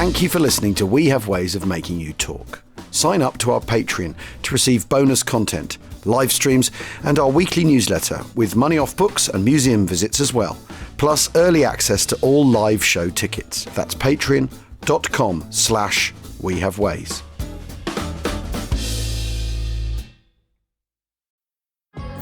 Thank you for listening to We Have Ways of Making You Talk. Sign up to our Patreon to receive bonus content, live streams, and our weekly newsletter with money off books and museum visits as well, plus early access to all live show tickets. That's patreon.com/wehaveways.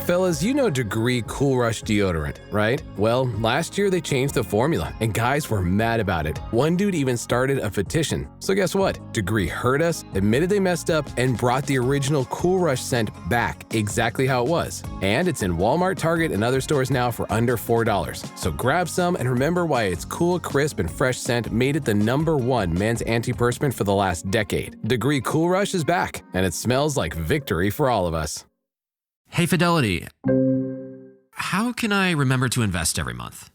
Fellas, you know Degree Cool Rush deodorant, right? Well, last year they changed the formula, and guys were mad about it. One dude even started a petition. So guess what? Degree heard us, admitted they messed up, and brought the original Cool Rush scent back exactly how it was. And it's in Walmart, Target, and other stores now for under $4. So grab some and remember why its cool, crisp, and fresh scent made it the #1 men's antiperspirant for the last decade. Degree Cool Rush is back, and it smells like victory for all of us. Hey, Fidelity. How can I remember to invest every month?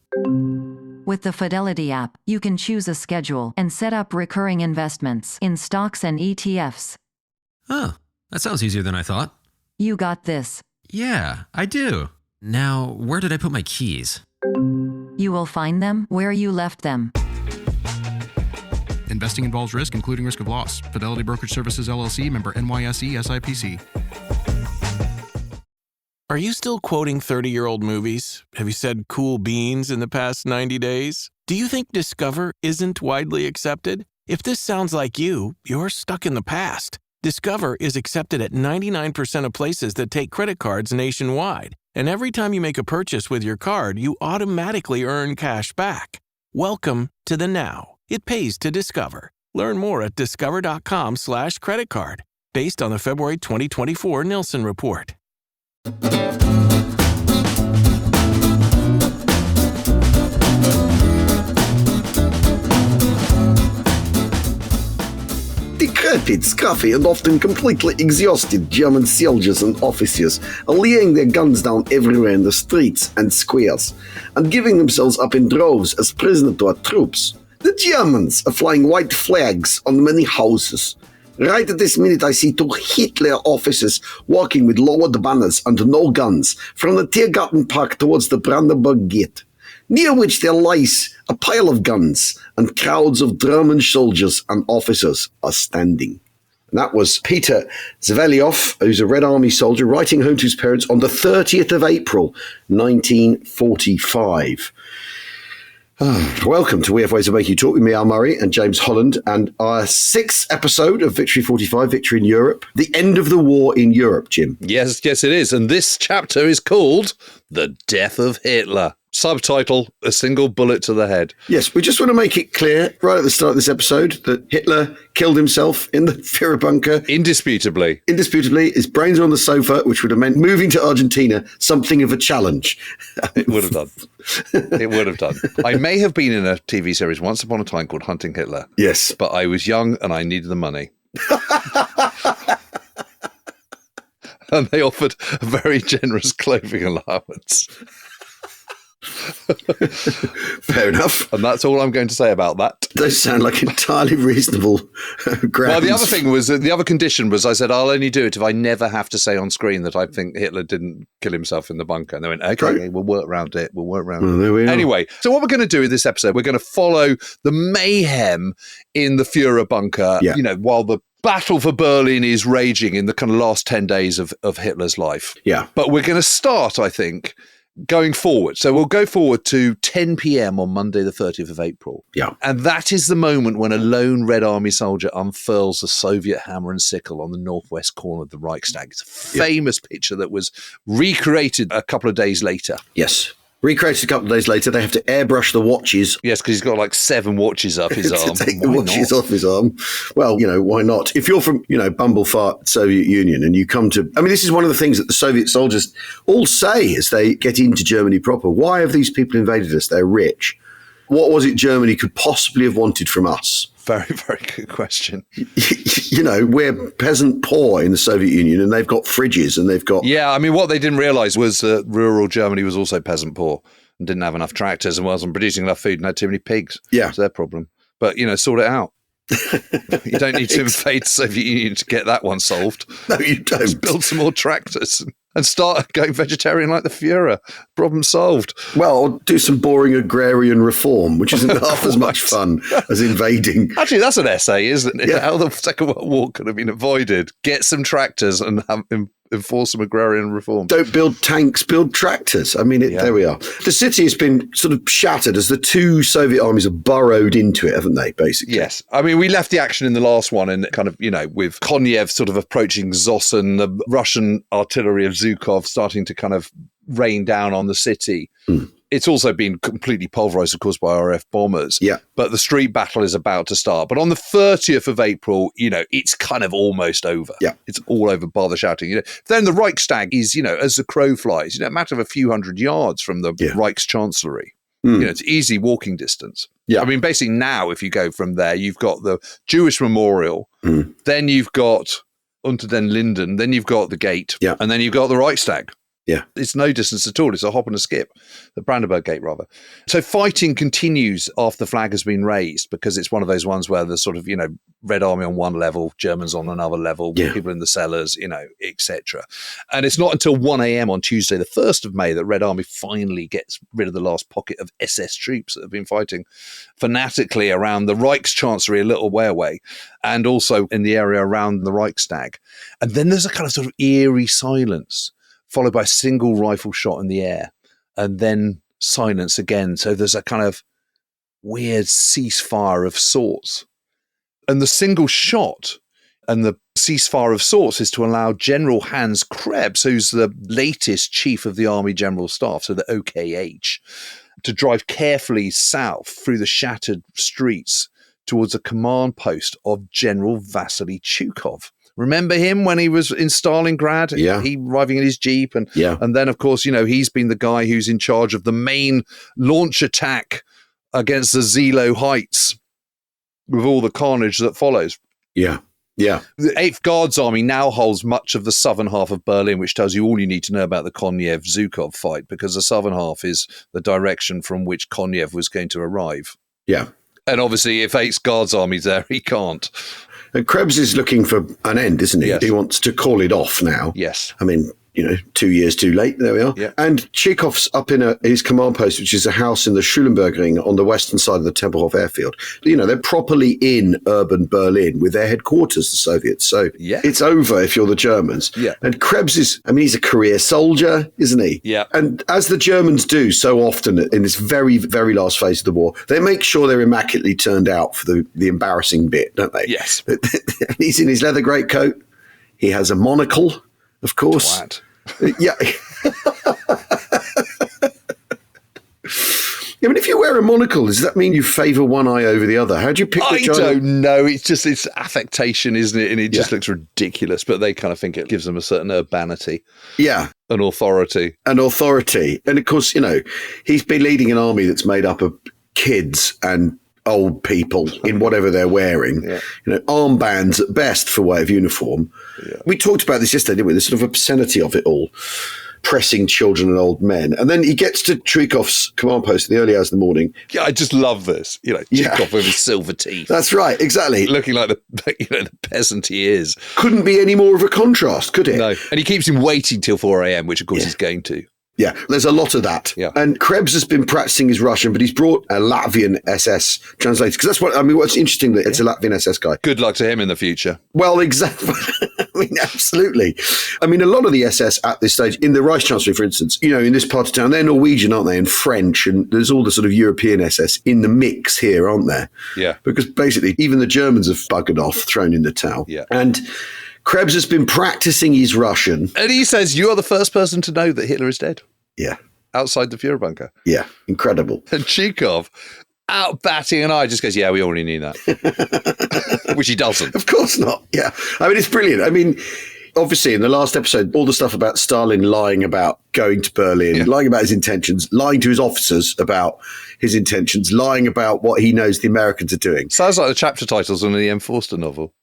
With the Fidelity app, you can choose a schedule and set up recurring investments in stocks and ETFs. Oh, that sounds easier than I thought. You got this. Yeah, I do. Now, where did I put my keys? You will find them where you left them. Investing involves risk, including risk of loss. Fidelity Brokerage Services, LLC, member NYSE, SIPC. Are you still quoting 30-year-old movies? Have you said cool beans in the past 90 days? Do you think Discover isn't widely accepted? If this sounds like you, you're stuck in the past. Discover is accepted at 99% of places that take credit cards nationwide. And every time you make a purchase with your card, you automatically earn cash back. Welcome to the now. It pays to Discover. Learn more at discover.com/credit card, based on the February 2024 Nielsen report. Decrepit, scruffy, and often completely exhausted German soldiers and officers are laying their guns down everywhere in the streets and squares, and giving themselves up in droves as prisoners to our troops. The Germans are flying white flags on many houses. Right at this minute, I see 2 Hitler officers walking with lowered banners and no guns from the Tiergarten Park towards the Brandenburg Gate, near which there lies a pile of guns, and crowds of German soldiers and officers are standing. And that was Peter Zveliov, who's a Red Army soldier, writing home to his parents on the 30th of April, 1945. Welcome to We Have Ways of Making You Talk with me, Al Murray, and James Holland, and our 6th episode of Victory 45, Victory in Europe, the end of the war in Europe, Jim. Yes, it is. And this chapter is called The Death of Hitler. Subtitle, A Single Bullet to the Head. Yes, we just want to make it clear right at the start of this episode that Hitler killed himself in the Führer bunker. Indisputably. His brains are on the sofa, which would have meant moving to Argentina something of a challenge. It would have done. It would have done. I may have been in a TV series once upon a time called Hunting Hitler. Yes. But I was young and I needed the money. And they offered a very generous clothing allowance. Fair enough. And that's all I'm going to say about that. Those sound like entirely reasonable grounds. Well, the other thing was, the other condition was, I said, I'll only do it if I never have to say on screen that I think Hitler didn't kill himself in the bunker. And they went, okay, we'll work around it. There we are. Anyway, so what we're going to do in this episode, we're going to follow the mayhem in the Führer bunker, while the battle for Berlin is raging in the kind of last 10 days of Hitler's life. Yeah. But we're going to start, I think, going forward. So we'll go forward to 10 p.m. on Monday, the 30th of April. Yeah. And that is the moment when a lone Red Army soldier unfurls the Soviet hammer and sickle on the northwest corner of the Reichstag. It's a famous picture that was recreated a couple of days later. Yes. Recreated a couple of days later, they have to airbrush the watches. Yes, because he's got like 7 watches up his arm. Take the watches off his arm. Well, why not? If you're from, Bumblefart Soviet Union and you come to, this is one of the things that the Soviet soldiers all say as they get into Germany proper. Why have these people invaded us? They're rich. What was it Germany could possibly have wanted from us? Very, very good question. We're peasant poor in the Soviet Union and they've got fridges and they've got... Yeah, what they didn't realise was that rural Germany was also peasant poor and didn't have enough tractors and wasn't producing enough food and had too many pigs. Yeah. It's their problem. But, sort it out. You don't need to invade the Soviet Union to get that one solved. No, you don't. Just build some more tractors. and start going vegetarian like the Führer. Problem solved. Well, or do some boring agrarian reform, which isn't half as much fun as invading. Actually, that's an essay, isn't it? Yeah. How the Second World War could have been avoided. Get some tractors and enforce some agrarian reform. Don't build tanks, build tractors. I mean, there we are. The city has been sort of shattered as the two Soviet armies have burrowed into it, haven't they, basically? Yes. I mean, we left the action in the last one and kind of, with Konev sort of approaching Zossen, the Russian artillery of Zhukov starting to kind of rain down on the city. It's also been completely pulverized, of course, by RF bombers. Yeah. But the street battle is about to start. But on the 30th of April, it's kind of almost over. Yeah. It's all over bar the shouting. Then the Reichstag is, as the crow flies, a matter of a few hundred yards from the Reichschancellery. It's easy walking distance. Yeah. I mean, basically now, if you go from there, you've got the Jewish Memorial, then you've got Unter den Linden, then you've got the gate, and then you've got the Reichstag. Yeah. It's no distance at all. It's a hop and a skip. The Brandenburg Gate, rather. So fighting continues after the flag has been raised because it's one of those ones where there's sort of, Red Army on one level, Germans on another level, people in the cellars, etc. And it's not until 1 a.m. on Tuesday, the 1st of May, that Red Army finally gets rid of the last pocket of SS troops that have been fighting fanatically around the Reichschancellery a little way away and also in the area around the Reichstag. And then there's a kind of sort of eerie silence, followed by a single rifle shot in the air, and then silence again. So there's a kind of weird ceasefire of sorts. And the single shot and the ceasefire of sorts is to allow General Hans Krebs, who's the latest chief of the Army General Staff, so the OKH, to drive carefully south through the shattered streets towards a command post of General Vasily Chukov. Remember him when he was in Stalingrad? Yeah. He arriving in his Jeep. And then, of course, he's been the guy who's in charge of the main launch attack against the Zilo Heights with all the carnage that follows. Yeah. Yeah. The 8th Guards Army now holds much of the southern half of Berlin, which tells you all you need to know about the Konev-Zhukov fight, because the southern half is the direction from which Konev was going to arrive. Yeah. And obviously, if 8th Guards Army's there, he can't. And Krebs is looking for an end, isn't he? Yes. He wants to call it off now. Yes. I mean, 2 years too late. There we are. Yeah. And Chukov's up in his command post, which is a house in the Schulenburg Ring on the western side of the Tempelhof airfield. They're properly in urban Berlin with their headquarters, the Soviets. So it's over if you're the Germans. Yeah. And Krebs he's a career soldier, isn't he? Yeah. And as the Germans do so often in this very, very last phase of the war, they make sure they're immaculately turned out for the embarrassing bit, don't they? Yes. He's in his leather greatcoat. He has a monocle, of course. Twat. Yeah. I mean, if you wear a monocle, does that mean you favour one eye over the other? How do you pick the child? I don't know. It's affectation, isn't it? And it just looks ridiculous, but they kind of think it gives them a certain urbanity. Yeah. An authority. And of course, he's been leading an army that's made up of kids and old people in whatever they're wearing, armbands at best for way of uniform. Yeah. We talked about this yesterday, didn't we? The sort of obscenity of it all, pressing children and old men. And then he gets to Chukov's command post in the early hours of the morning. Yeah, I just love this. Chukov with his silver teeth. That's right, exactly. Looking like the peasant he is. Couldn't be any more of a contrast, could it? No. And he keeps him waiting till 4 a.m., which of course he's going to. Yeah, there's a lot of that. Yeah. And Krebs has been practicing his Russian, but he's brought a Latvian SS translator. Because what's interesting that it's a Latvian SS guy. Good luck to him in the future. Well, exactly. I mean, absolutely. I mean, a lot of the SS at this stage, in the Reichschancellery, for instance, in this part of town, they're Norwegian, aren't they? And French. And there's all the sort of European SS in the mix here, aren't there? Yeah. Because basically, even the Germans have buggered off, thrown in the towel. Yeah. And Krebs has been practicing his Russian. And he says, you are the first person to know that Hitler is dead. Yeah. Outside the Führer bunker. Yeah. Incredible. And Chukov, out batting an eye, just goes, yeah, we already knew that. Which he doesn't. Of course not. Yeah. I mean, it's brilliant. I mean, obviously, in the last episode, all the stuff about Stalin lying about going to Berlin, lying about his intentions, lying to his officers about his intentions, lying about what he knows the Americans are doing. Sounds like the chapter titles on an E.M. Forster novel.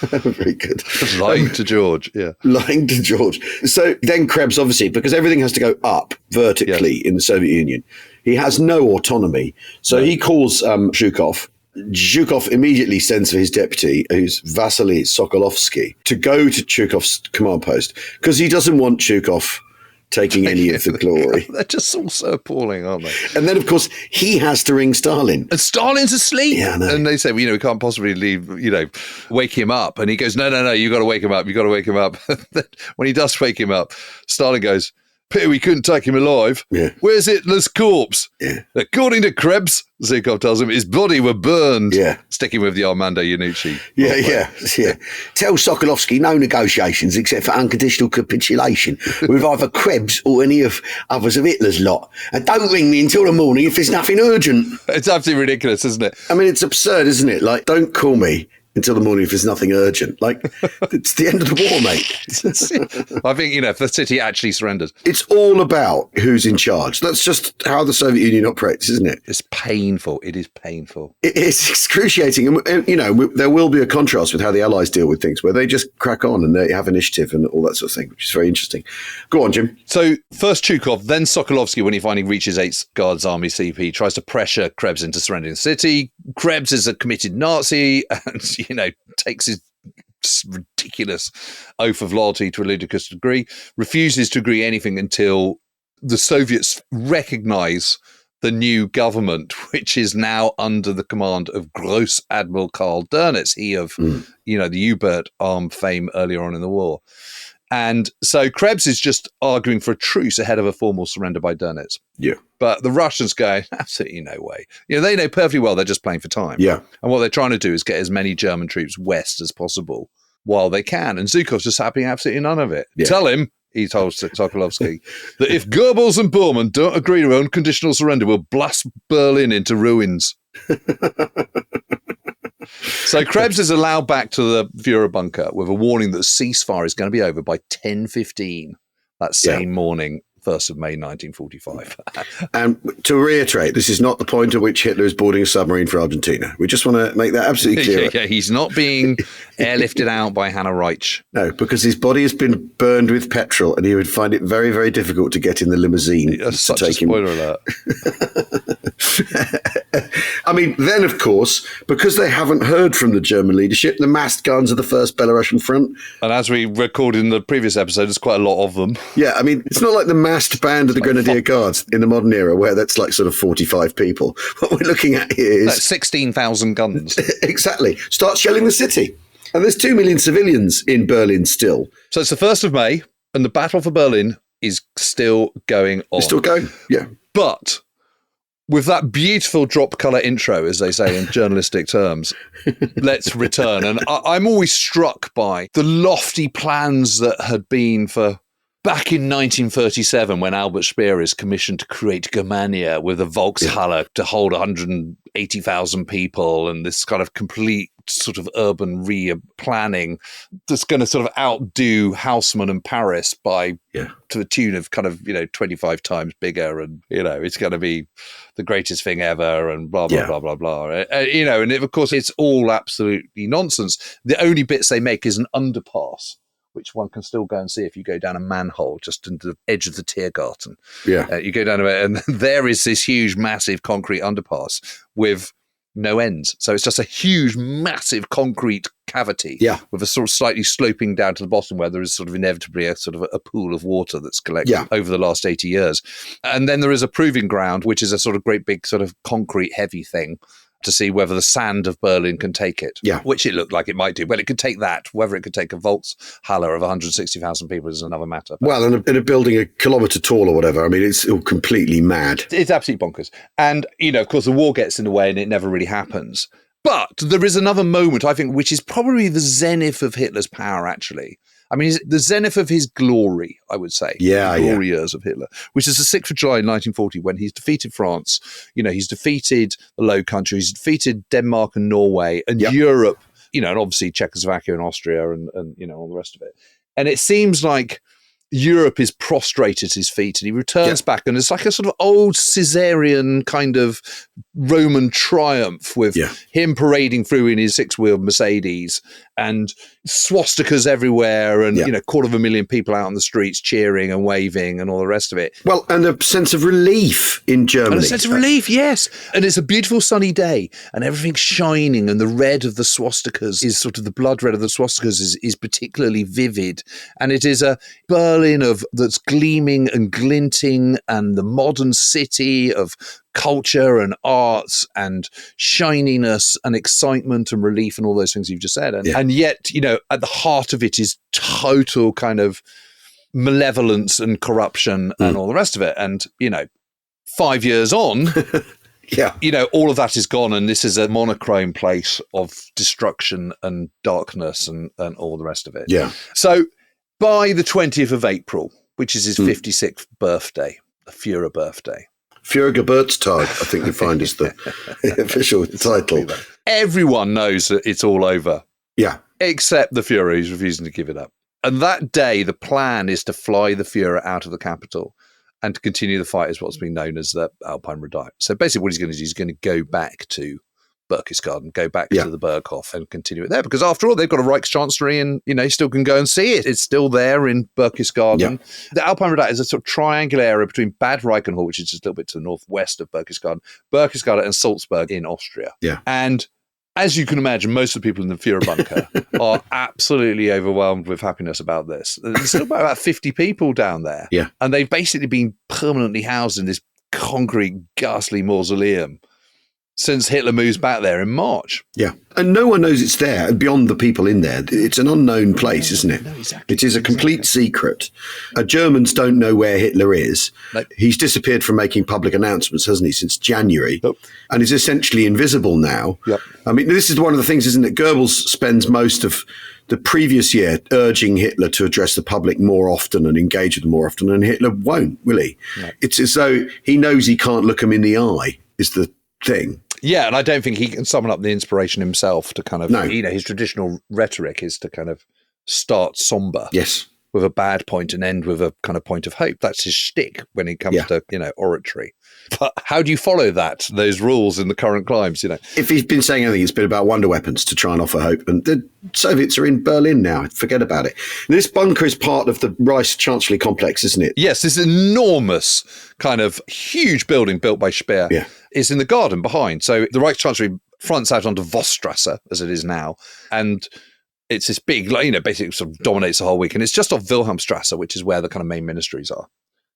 Very good. Lying to George, yeah. Lying to George. So then Krebs, obviously, because everything has to go up vertically in the Soviet Union, he has no autonomy. So he calls Zhukov Zhukov immediately sends for his deputy, who's Vasily Sokolovsky, to go to Chukov's command post because he doesn't want Chukov taking any of the glory. They're just all so appalling, aren't they? And then, of course, he has to ring Stalin. And Stalin's asleep. Yeah, I know. And they say, we can't possibly leave, wake him up. And he goes, no, you got to wake him up. You got to wake him up. When he does wake him up, Stalin goes, pity we couldn't take him alive. Yeah. Where's Hitler's corpse? Yeah. According to Krebs, Zhukov tells him, his body were burned. Yeah. Sticking with the Armando Iannucci. Yeah. Tell Sokolovsky no negotiations except for unconditional capitulation with either Krebs or any of others of Hitler's lot. And don't ring me until the morning if there's nothing urgent. It's absolutely ridiculous, isn't it? I mean, it's absurd, isn't it? Like, don't call me until the morning if there's nothing urgent. Like, it's the end of the war, mate. I think, if the city actually surrenders. It's all about who's in charge. That's just how the Soviet Union operates, isn't it? It's painful. It is painful. It's excruciating. And, there will be a contrast with how the Allies deal with things, where they just crack on and they have initiative and all that sort of thing, which is very interesting. Go on, Jim. So first Chukov, then Sokolovsky, when he finally reaches 8th Guards Army CP, tries to pressure Krebs into surrendering the city. Krebs is a committed Nazi and, takes his ridiculous oath of loyalty to a ludicrous degree, refuses to agree anything until the Soviets recognize the new government, which is now under the command of Gross Admiral Karl Dönitz, he of, the U-boat arm fame earlier on in the war. And so Krebs is just arguing for a truce ahead of a formal surrender by Dönitz. Yeah. But the Russians go, absolutely no way. They know perfectly well they're just playing for time. Yeah. And what they're trying to do is get as many German troops west as possible while they can. And Zhukov's just having absolutely none of it. Yeah. Tell him, he told Sokolovsky, that if Gerbles and Bormann don't agree to unconditional surrender, we'll blast Berlin into ruins. So Krebs is allowed back to the Führer bunker with a warning that the ceasefire is going to be over by 10:15 that same morning, 1st of May 1945. And to reiterate, this is not the point at which Hitler is boarding a submarine for Argentina. We just want to make that absolutely clear. Yeah, he's not being airlifted out by Hannah Reich. No, because his body has been burned with petrol and he would find it very, very difficult to get in the limousine to Such take a spoiler alert. I mean, then, of course, because they haven't heard from the German leadership, the massed guns of the First Belarusian Front. And as we recorded in the previous episode, there's quite a lot of them. Yeah, I mean, it's not like the massed band of the Grenadier Guards in the modern era where that's like sort of 45 people. What we're looking at here is... That's 16,000 guns. Exactly. Start shelling the city. And there's 2 million civilians in Berlin still. So it's the 1st of May, and the battle for Berlin is still going on. It's still going, yeah. But with that beautiful drop colour intro, as they say in journalistic terms, let's return. And I'm always struck by the lofty plans that had been for back in 1937 when Albert Speer is commissioned to create Germania with a Volkshalle to hold 180,000 people and this kind of complete sort of urban re-planning that's going to sort of outdo Haussmann and Paris by to the tune of kind of 25 times bigger, and it's going to be the greatest thing ever, and blah blah blah blah blah. And of course it's all absolutely nonsense. The only bits they make is an underpass, which one can still go and see if you go down a manhole just into the edge of the Tiergarten. Yeah, you go down to it, and there is this huge, massive concrete underpass with no ends. So it's just a huge, massive concrete cavity with a sort of slightly sloping down to the bottom where there is sort of inevitably a sort of a pool of water that's collected over the last 80 years. And then there is a proving ground, which is a sort of great big sort of concrete heavy thing to see whether the sand of Berlin can take it, which it looked like it might do. Well, it could take that. Whether it could take a Volkshalle of 160,000 people is another matter. Well, in a building a kilometre tall or whatever, I mean, it's all completely mad. It's absolutely bonkers. And, of course, the war gets in the way and it never really happens. But there is another moment, I think, which is probably the zenith of Hitler's power, actually. I mean, the zenith of his glory, I would say. The glory years of Hitler, which is the 6th of July 1940, when he's defeated France. He's defeated the Low Countries, he's defeated Denmark and Norway and Europe, and obviously Czechoslovakia and Austria and all the rest of it. And it seems like Europe is prostrate at his feet, and he returns back, and it's like a sort of old Caesarian kind of Roman triumph with him parading through in his 6-wheeled Mercedes and swastikas everywhere, and 250,000 people out on the streets cheering and waving and all the rest of it. Well, and a sense of relief in Germany. And a sense of relief, yes. And it's a beautiful sunny day, and everything's shining, and the red of the swastikas is sort of the blood red of the swastikas is particularly vivid. And it is a Berlin that's gleaming and glinting, and the modern city of culture and arts and shininess and excitement and relief and all those things you've just said. And yet, at the heart of it is total kind of malevolence and corruption and all the rest of it. And, 5 years on, all of that is gone, and this is a monochrome place of destruction and darkness and all the rest of it. Yeah. So by the 20th of April, which is his 56th birthday, the Führer birthday, Führer Geburtstag, I think you find is the official title. Everyone knows that it's all over. Yeah. Except the Führer, who's refusing to give it up. And that day, the plan is to fly the Führer out of the capital and to continue the fight as what's been known as the Alpine Redoute. So basically what he's going to do is he's going to go back to Berchtesgaden, go back to the Berghof and continue it there. Because after all, they've got a Reichschancellery and, you still can go and see it. It's still there in Berchtesgaden. Yeah. The Alpine Redoute is a sort of triangular area between Bad Reichenhall, which is just a little bit to the northwest of Berchtesgaden, and Salzburg in Austria. Yeah. And as you can imagine, most of the people in the Führer bunker are absolutely overwhelmed with happiness about this. There's still about 50 people down there. Yeah. And they've basically been permanently housed in this concrete, ghastly mausoleum since Hitler moves back there in March. Yeah. And no one knows it's there beyond the people in there. It's an unknown place, isn't it? No, exactly. It is a complete secret. Germans don't know where Hitler is. Nope. He's disappeared from making public announcements, hasn't he, since January? Nope. And is essentially invisible now. Yep. I mean, this is one of the things, isn't it? Goebbels spends most of the previous year urging Hitler to address the public more often and engage with them more often, and Hitler won't, will he? No. It's as though he knows he can't look him in the eye, is the thing. Yeah, and I don't think he can summon up the inspiration himself to kind of, his traditional rhetoric is to kind of start somber. Yes. With a bad point and end with a kind of point of hope. That's his shtick when it comes to, oratory. But how do you follow those rules in the current climes, If he's been saying anything, it's been about wonder weapons to try and offer hope. And the Soviets are in Berlin now. Forget about it. This bunker is part of the Reichschancellery complex, isn't it? Yes, this enormous kind of huge building built by Speer is in the garden behind. So the Reichschancellery fronts out onto Vossstrasse, as it is now. And it's this big, basically sort of dominates the whole week. And it's just off Wilhelmstrasse, which is where the kind of main ministries are.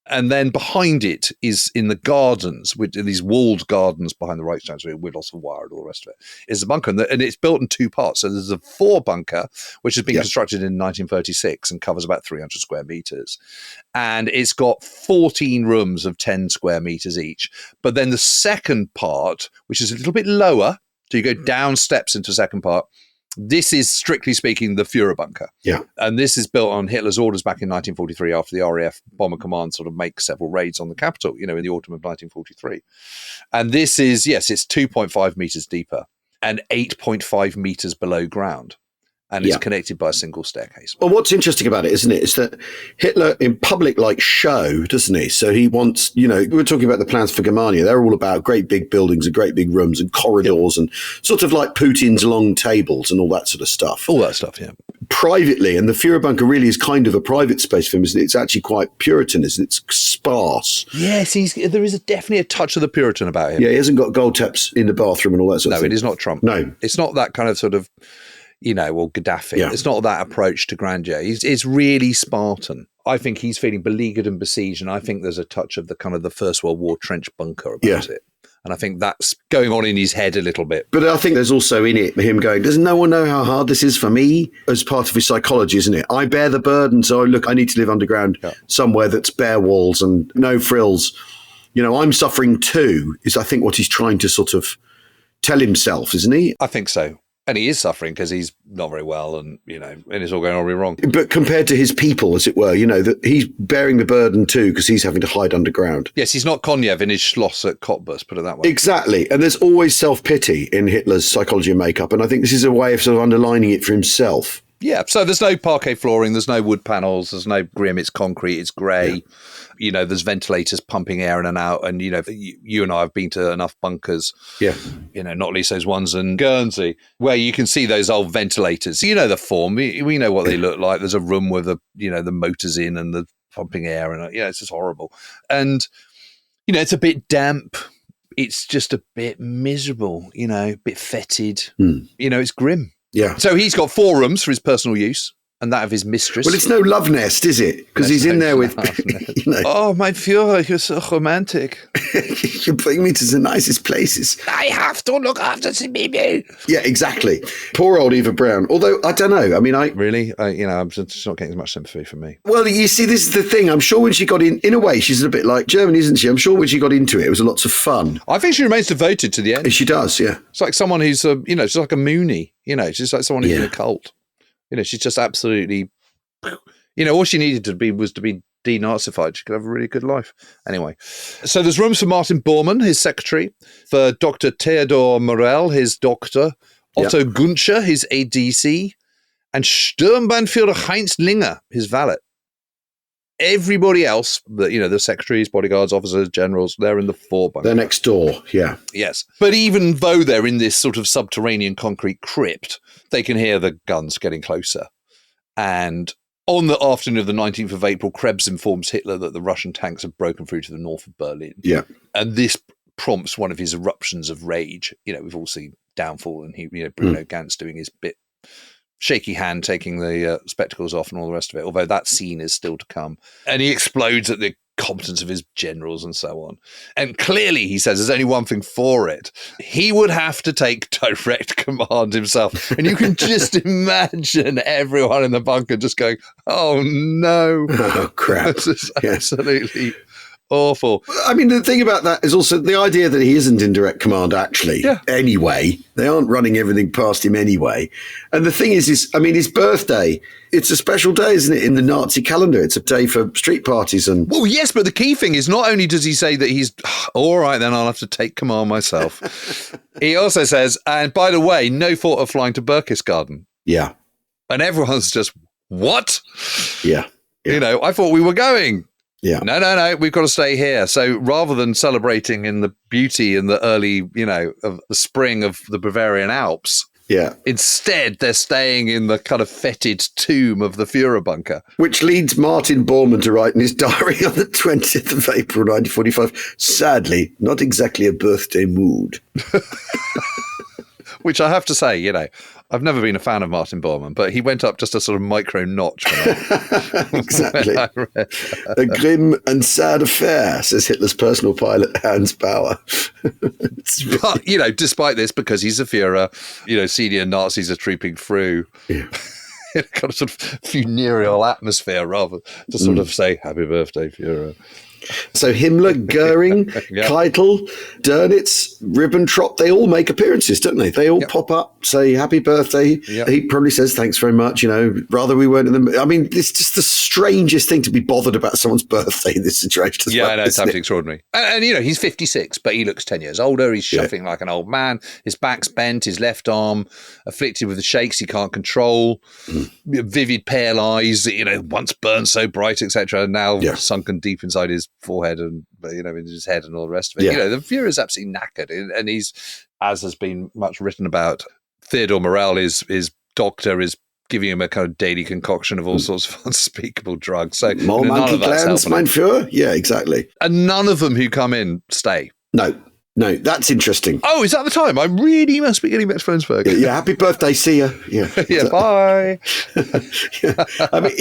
And then behind it is in the gardens, with these walled gardens behind the Reichschancellery with lots of wire and all the rest of it, is a bunker. And it's built in two parts. So there's a fore bunker, which has been constructed in 1936 and covers about 300 square meters. And it's got 14 rooms of 10 square meters each. But then the second part, which is a little bit lower, so you go down steps into the second part, this is, strictly speaking, the Führer bunker. Yeah. And this is built on Hitler's orders back in 1943 after the RAF Bomber Command sort of makes several raids on the capital, in the autumn of 1943. And this is, it's 2.5 meters deeper and 8.5 meters below ground. And it's connected by a single staircase. Well, what's interesting about it, isn't it, is that Hitler in public likes show, doesn't he? So he wants, we were talking about the plans for Germania. They're all about great big buildings and great big rooms and corridors and sort of like Putin's long tables and all that sort of stuff. All that stuff, yeah. Privately, and the Führer bunker really is kind of a private space for him, isn't it? It's actually quite Puritan, isn't it? It's sparse. Yes, there is definitely a touch of the Puritan about him. Yeah, he hasn't got gold taps in the bathroom and all that sort of thing. No, it is not Trump. No. It's not that kind of sort of, or Gaddafi. Yeah. It's not that approach to grandeur. It's really Spartan. I think he's feeling beleaguered and besieged, and I think there's a touch of the kind of the First World War trench bunker about it. And I think that's going on in his head a little bit. But I think there's also in it him going, does no one know how hard this is for me? As part of his psychology, isn't it? I bear the burden, so look, I need to live underground somewhere that's bare walls and no frills. I'm suffering too, is I think what he's trying to sort of tell himself, isn't he? I think so. And he is suffering because he's not very well and, and it's all going horribly wrong. But compared to his people, as it were, that he's bearing the burden too because he's having to hide underground. Yes, he's not Konyev in his Schloss at Cottbus, put it that way. Exactly. And there's always self-pity in Hitler's psychology and makeup. And I think this is a way of sort of underlining it for himself. Yeah, so there's no parquet flooring, there's no wood panels, there's no grim, it's concrete, it's grey. Yeah. There's ventilators pumping air in and out. And, you and I have been to enough bunkers, not least those ones in Guernsey, where you can see those old ventilators. The form. We know what they look like. There's a room with the motors in and the pumping air. And, it's just horrible. And, it's a bit damp. It's just a bit miserable, a bit fetid. It's grim. Yeah. So he's got 4 rooms for his personal use and that of his mistress. Well, it's no love nest, is it? Because he's in there with, Oh, my Führer, you're so romantic. You bring me to the nicest places. I have to look after the baby. Yeah, exactly. Poor old Eva Braun. Although, I don't know. I mean, Really? I'm just not getting as much sympathy from me. Well, you see, this is the thing. I'm sure when she got in a way, she's a bit like German, isn't she? I'm sure when she got into it, it was lots of fun. I think she remains devoted to the end. She does, yeah. It's like someone who's, she's like a Mooney. She's like someone who's in a cult. She's just absolutely, all she needed to be was to be denazified. She could have a really good life. Anyway, so there's rooms for Martin Bormann, his secretary, for Dr. Theodor Morell, his doctor, Otto Guntscher, his ADC, and Sturmbannführer Heinz Linger, his valet. Everybody else, the secretaries, bodyguards, officers, generals, they're in the 4 bunkers. They're next door, yeah. Yes. But even though they're in this sort of subterranean concrete crypt, they can hear the guns getting closer. And on the afternoon of the 19th of April, Krebs informs Hitler that the Russian tanks have broken through to the north of Berlin. Yeah. And this prompts one of his eruptions of rage. We've all seen Downfall and Bruno Ganz doing his bit. Shaky hand taking the spectacles off and all the rest of it, although that scene is still to come. And he explodes at the competence of his generals and so on. And clearly, he says, there's only one thing for it. He would have to take direct command himself. And you can just imagine everyone in the bunker just going, oh, no. Oh, crap. This is absolutely awful. I mean, the thing about that is also the idea that he isn't in direct command, actually. Yeah. Anyway, they aren't running everything past him anyway. And the thing is his birthday, it's a special day, isn't it, in the Nazi calendar? It's a day for street parties and... Well, yes, but the key thing is not only does he say that he's, all right, then I'll have to take command myself. He also says, and by the way, no thought of flying to Berchtesgaden. Yeah. And everyone's just, what? Yeah. I thought we were going. Yeah. No, we've got to stay here. So rather than celebrating in the beauty in the early, of the spring of the Bavarian Alps, instead they're staying in the kind of fetid tomb of the Führer bunker. Which leads Martin Bormann to write in his diary on the 20th of April, 1945, sadly, not exactly a birthday mood. Which I have to say, I've never been a fan of Martin Bormann, but he went up just a sort of micro notch. Exactly. A grim and sad affair, says Hitler's personal pilot, Hans Bauer. But, despite this, because he's a Führer, senior Nazis are trooping through. Yeah. In a kind of sort of funereal atmosphere, rather to sort of say, happy birthday, Führer. So Himmler, Goering, Keitel, Dönitz, Ribbentrop, they all make appearances, don't they? They all pop up, say happy birthday. Yep. He probably says thanks very much, rather we weren't in the... I mean, it's just the strangest thing to be bothered about someone's birthday in this situation. I know, it's absolutely extraordinary. And he's 56, but he looks 10 years older. He's shuffling like an old man. His back's bent, his left arm afflicted with the shakes he can't control. Vivid pale eyes, once burned so bright, etc. Now sunken deep inside his forehead and in his head and all the rest of it. The Führer is absolutely knackered, and he's, as has been much written about, Theodor Morell, his doctor, is giving him a kind of daily concoction of all sorts of unspeakable drugs. So more monkey glands, mein Führer. Yeah, exactly. And none of them who come in stay. No, that's interesting. Oh, is that the time? I really must be getting back to Flensburg. Yeah, happy birthday, see ya. Yeah, bye. I mean,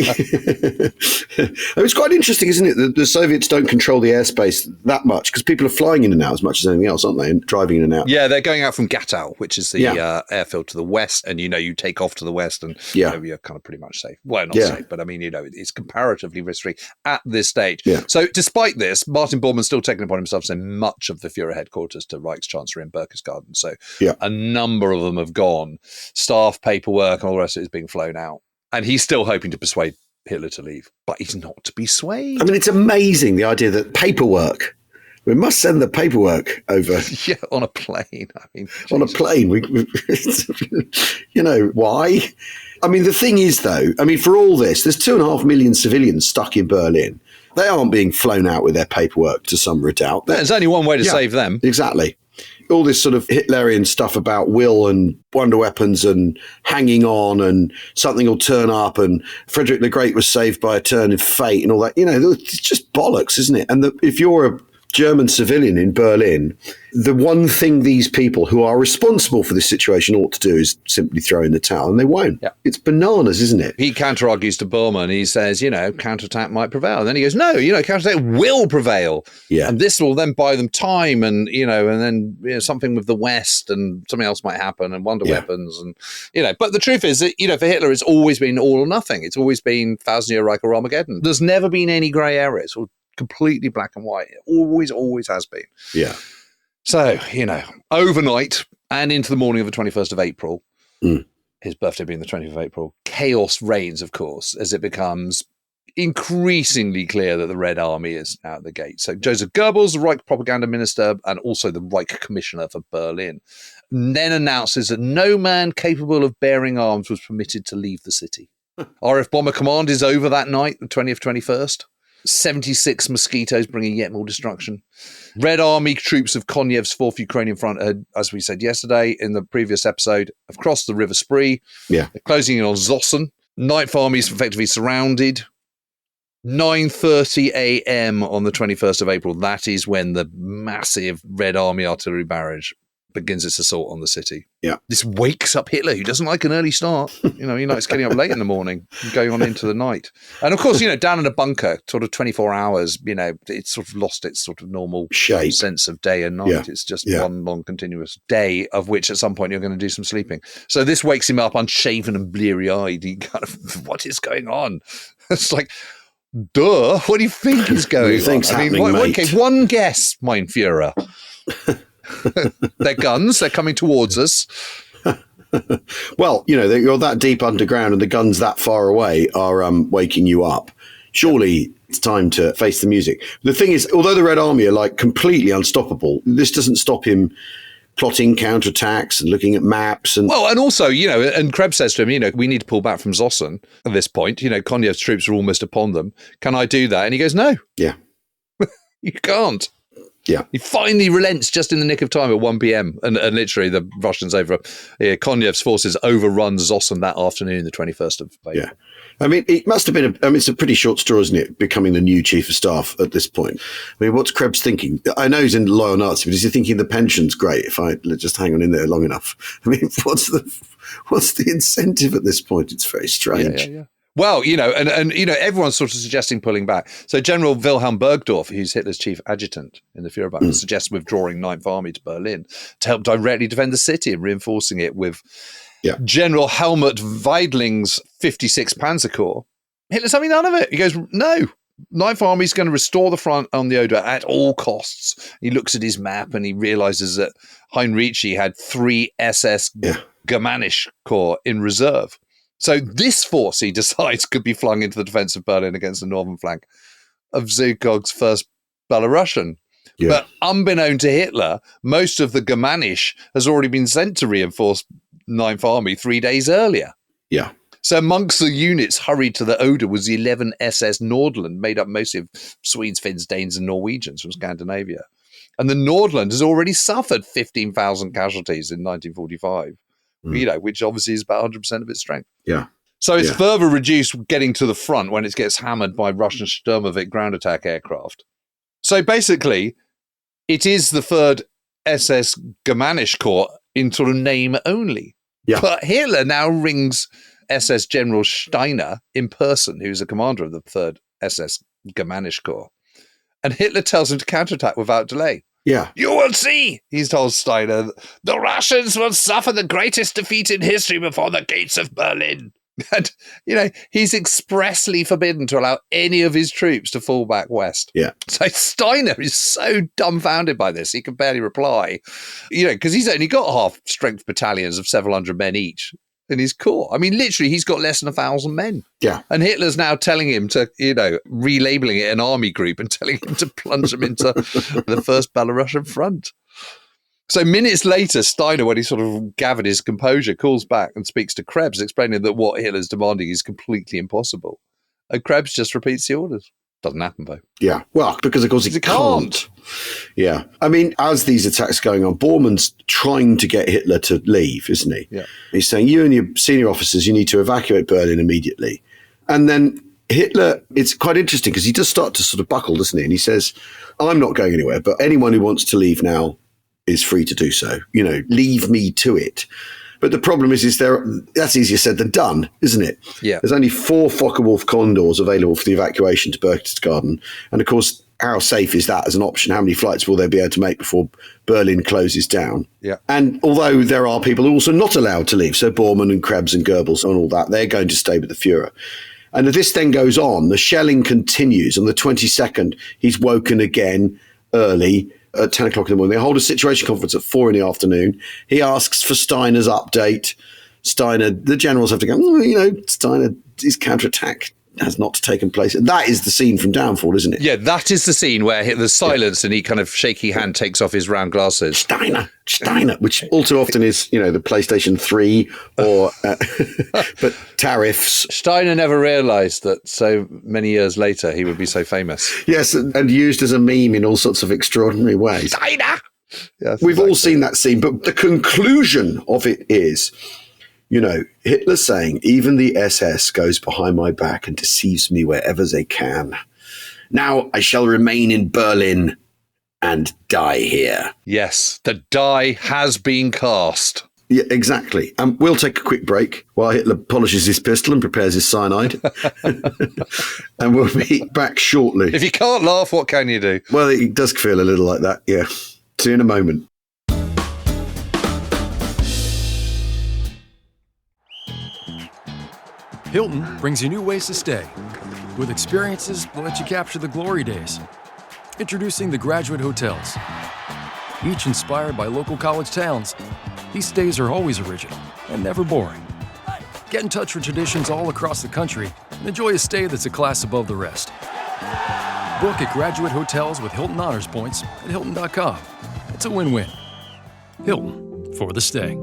it's quite interesting, isn't it, that the Soviets don't control the airspace that much because people are flying in and out as much as anything else, aren't they, and driving in and out. Yeah, they're going out from Gatow, which is the airfield to the west, and you take off to the west, and you're kind of pretty much safe. Well, not safe, but I mean, it's comparatively risk-free at this stage. Yeah. So, despite this, Martin Bormann's still taking upon himself to send much of the Führer headquarters to Reichschancellor in Berchtesgaden. So a number of them have gone. Staff, paperwork, and all the rest of it is being flown out. And he's still hoping to persuade Hitler to leave, but he's not to be swayed. I mean, it's amazing, the idea that paperwork, we must send the paperwork over. Yeah, on a plane. I mean, on a plane. Why? I mean, the thing is, though, for all this, there's 2.5 million civilians stuck in Berlin. They aren't being flown out with their paperwork to some redoubt. There's only one way to save them. Exactly. All this sort of Hitlerian stuff about will and wonder weapons and hanging on and something will turn up and Frederick the Great was saved by a turn of fate and all that. It's just bollocks, isn't it? And if you're a German civilian in Berlin, the one thing these people who are responsible for this situation ought to do is simply throw in the towel, and they won't. Yeah. It's bananas, isn't it? He counter-argues to Bormann. He says, counterattack might prevail. And then he goes, no, counterattack will prevail. Yeah. And this will then buy them time and, and then something with the West and something else might happen and wonder weapons. And, but the truth is that, for Hitler, it's always been all or nothing. It's always been Thousand-Year Reich or Armageddon. There's never been any grey area. It's all completely black and white. It always has been. Yeah. So, overnight and into the morning of the 21st of April, his birthday being the 20th of April, chaos reigns, of course, as it becomes increasingly clear that the Red Army is out the gate. So Joseph Gerbles, the Reich propaganda minister and also the Reich commissioner for Berlin, then announces that no man capable of bearing arms was permitted to leave the city. RF Bomber Command is over that night, the 20th, 21st. 76 mosquitoes bringing yet more destruction. Red Army troops of Konyev's 4th Ukrainian Front had, as we said yesterday in the previous episode, have crossed the River Spree. Yeah. They're closing in on Zossen. Ninth Army is effectively surrounded. 9:30 a.m. on the 21st of April, that is when the massive Red Army artillery barrage begins its assault on the city. Yeah. This wakes up Hitler, who doesn't like an early start. He likes getting up late in the morning and going on into the night. And of course, down in a bunker, sort of 24 hours, it's sort of lost its sort of normal shape, sense of day and night. Yeah. It's just one long continuous day of which at some point you're going to do some sleeping. So this wakes him up unshaven and bleary-eyed. He kind of, what is going on? It's like, duh, what do you think is going on? Okay, one guess, mein Führer. They're guns, they're coming towards us. Well, you're that deep underground and the guns that far away are waking you up. Surely it's time to face the music. The thing is, although the Red Army are completely unstoppable, this doesn't stop him plotting counterattacks and looking at maps. And also, and Krebs says to him, we need to pull back from Zossen at this point. Konyev's troops are almost upon them. Can I do that? And he goes, no. Yeah. You can't. Yeah. He finally relents just in the nick of time at 1 p.m. And literally the Russians Konyev's forces overrun Zossen that afternoon, the 21st of April. Yeah. It must have been it's a pretty short straw, isn't it, becoming the new chief of staff at this point? What's Krebs thinking? I know he's in loyal Nazi, but is he thinking the pension's great if I just hang on in there long enough? What's the incentive at this point? It's very strange. Yeah. Well, and everyone's sort of suggesting pulling back. So General Wilhelm Bergdorf, who's Hitler's chief adjutant in the Führerbund, suggests withdrawing Ninth Army to Berlin to help directly defend the city and reinforcing it with General Helmut Weidling's 56th Panzer Corps. Hitler's having none of it. He goes, no. Ninth Army is going to restore the front on the Oder at all costs. He looks at his map and he realizes that Heinrici had 3 SS Germanisch Corps in reserve. So this force, he decides, could be flung into the defense of Berlin against the northern flank of Zygmunt's first Belarusian. Yeah. But unbeknown to Hitler, most of the Germanisch has already been sent to reinforce Ninth Army 3 days earlier. Yeah. So amongst the units hurried to the Oder was the 11 SS Nordland, made up mostly of Swedes, Finns, Danes and Norwegians from Scandinavia. And the Nordland has already suffered 15,000 casualties in 1945. Which obviously is about 100% of its strength. Yeah. So it's further reduced getting to the front when it gets hammered by Russian Sturmovik ground attack aircraft. So basically, it is the 3rd SS Germanisch Corps in sort of name only. Yeah. But Hitler now rings SS General Steiner in person, who's the commander of the 3rd SS Germanisch Corps. And Hitler tells him to counterattack without delay. Yeah. You will see, he's told Steiner, the Russians will suffer the greatest defeat in history before the gates of Berlin. And, he's expressly forbidden to allow any of his troops to fall back west. Yeah. So Steiner is so dumbfounded by this, he can barely reply, because he's only got half-strength battalions of several hundred men each in his corps. Literally, he's got less than 1,000 men. Yeah. And Hitler's now telling him to, relabeling it an army group and telling him to plunge them into the first Belarusian front. So minutes later, Steiner, when he sort of gathered his composure, calls back and speaks to Krebs, explaining that what Hitler's demanding is completely impossible. And Krebs just repeats the orders. Doesn't happen, though. Yeah. Well, because, of course, he can't. Yeah. I mean, as these attacks are going on, Bormann's trying to get Hitler to leave, isn't he? Yeah. He's saying, you and your senior officers, you need to evacuate Berlin immediately. And then Hitler, it's quite interesting because he does start to sort of buckle, doesn't he? And he says, I'm not going anywhere, but anyone who wants to leave now is free to do so. You know, leave me to it. But the problem is that's easier said than done, isn't it? Yeah. There's only 4 Focke-Wulf condors available for the evacuation to Berchtesgaden. And of course, how safe is that as an option? How many flights will they be able to make before Berlin closes down? Yeah. And although there are people who are also not allowed to leave, so Bormann and Krebs and Gerbles and all that, they're going to stay with the Führer. And if this then goes on, the shelling continues. On the 22nd, he's woken again early at 10 o'clock in the morning. They hold a situation conference at 4 in the afternoon. He asks for Steiner's update. Steiner, the generals have to go, Steiner, his counterattack has not taken place. That is the scene from Downfall, isn't it? Yeah, that is the scene where there's silence and he kind of shaky hand takes off his round glasses. Steiner, which all too often is, the PlayStation 3 or, but tariffs. Steiner never realised that so many years later he would be so famous. Yes, and used as a meme in all sorts of extraordinary ways. Steiner! Yes, We've all seen that scene, but the conclusion of it is, Hitler saying, even the SS goes behind my back and deceives me wherever they can. Now I shall remain in Berlin and die here. Yes, the die has been cast. Yeah, exactly. We'll take a quick break while Hitler polishes his pistol and prepares his cyanide. And we'll be back shortly. If you can't laugh, what can you do? Well, it does feel a little like that, yeah. See you in a moment. Hilton brings you new ways to stay. With experiences that let you capture the glory days. Introducing the Graduate Hotels. Each inspired by local college towns, these stays are always original and never boring. Get in touch with traditions all across the country and enjoy a stay that's a class above the rest. Book at Graduate Hotels with Hilton Honors Points at Hilton.com. It's a win-win. Hilton, for the stay.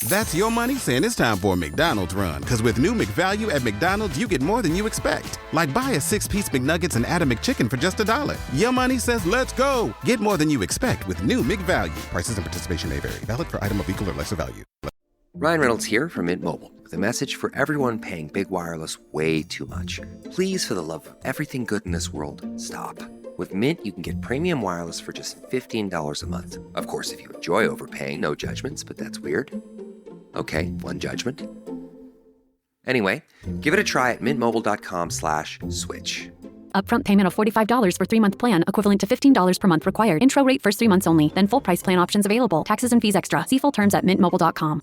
That's your money saying it's time for a McDonald's run. Because with new McValue at McDonald's, you get more than you expect. Like buy a 6-piece McNuggets and add a McChicken for just $1. Your money says let's go. Get more than you expect with new McValue. Prices and participation may vary. Valid for item of equal or lesser value. Ryan Reynolds here from Mint Mobile with a message for everyone paying big wireless way too much. Please, for the love of everything good in this world, stop. With Mint, you can get premium wireless for just $15 a month. Of course, if you enjoy overpaying, no judgments, but that's weird. Okay, one judgment. Anyway, give it a try at mintmobile.com/switch. Upfront payment of $45 for 3-month plan, equivalent to $15 per month required. Intro rate first 3 months only, then full price plan options available. Taxes and fees extra. See full terms at mintmobile.com.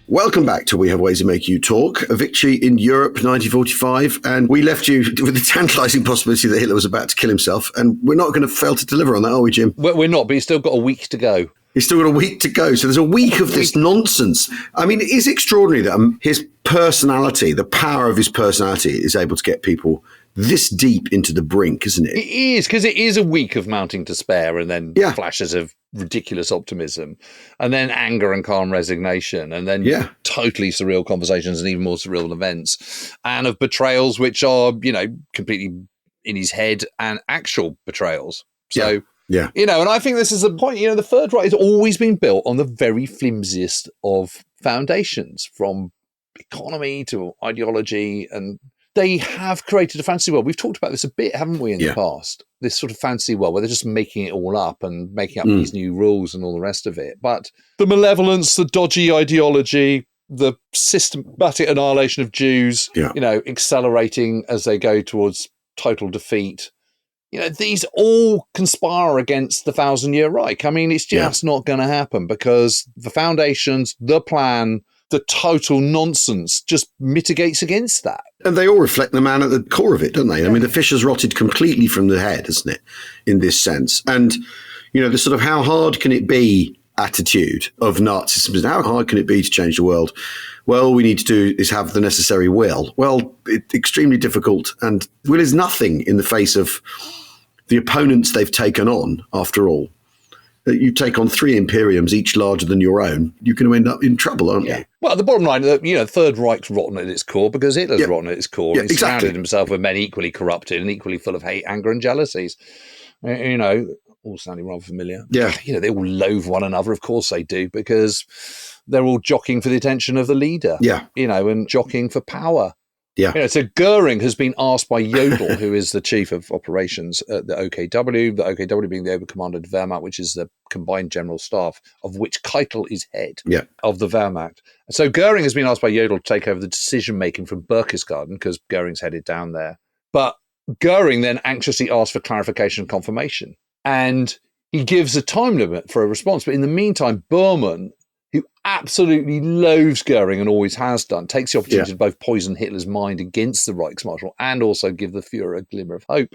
Welcome back to We Have Ways to Make You Talk, a victory in Europe 1945, and we left you with the tantalising possibility that Hitler was about to kill himself, and we're not going to fail to deliver on that, are we, Jim? We're not, but he's still got a week to go. He's still got a week to go, so there's a week of this nonsense. I mean, it is extraordinary that his personality, the power of his personality, is able to get people this deep into the brink, isn't it? It is, because it is a week of mounting despair and then flashes of ridiculous optimism and then anger and calm resignation and then totally surreal conversations and even more surreal events and of betrayals which are, completely in his head and actual betrayals. So, and I think this is a point, the Third Reich has always been built on the very flimsiest of foundations, from economy to ideology, and they have created a fantasy world. We've talked about this a bit, haven't we, in the past? This sort of fantasy world where they're just making it all up and making up these new rules and all the rest of it. But the malevolence, the dodgy ideology, the systematic annihilation of Jews, accelerating as they go towards total defeat. These all conspire against the 1,000-year Reich. I mean, it's just not going to happen because the foundations, the plan, the total nonsense just mitigates against that. And they all reflect the man at the core of it, don't they? I mean, the fish has rotted completely from the head, isn't it, in this sense? And, the sort of how hard can it be attitude of Nazism. How hard can it be to change the world? Well, all we need to do is have the necessary will. Well, it's extremely difficult. And will is nothing in the face of the opponents they've taken on, after all. You take on 3 imperiums, each larger than your own, you're going to end up in trouble, aren't you? Well, the bottom line, Third Reich's rotten at its core because Hitler's rotten at its core. He's surrounded himself with men equally corrupted and equally full of hate, anger, and jealousies. All sounding rather familiar. Yeah. They all loathe one another. Of course they do, because they're all jockeying for the attention of the leader. Yeah. And jockeying for power. Yeah. So Goering has been asked by Jodl, who is the chief of operations at the OKW being the overcommander of the Wehrmacht, which is the combined general staff, of which Keitel is head of the Wehrmacht. So Goering has been asked by Jodl to take over the decision-making from Berchtesgaden, because Goering's headed down there. But Goering then anxiously asks for clarification and confirmation. And he gives a time limit for a response. But in the meantime, Bormann, who absolutely loathes Goering and always has done, takes the opportunity to both poison Hitler's mind against the Reichsmarshal and also give the Führer a glimmer of hope.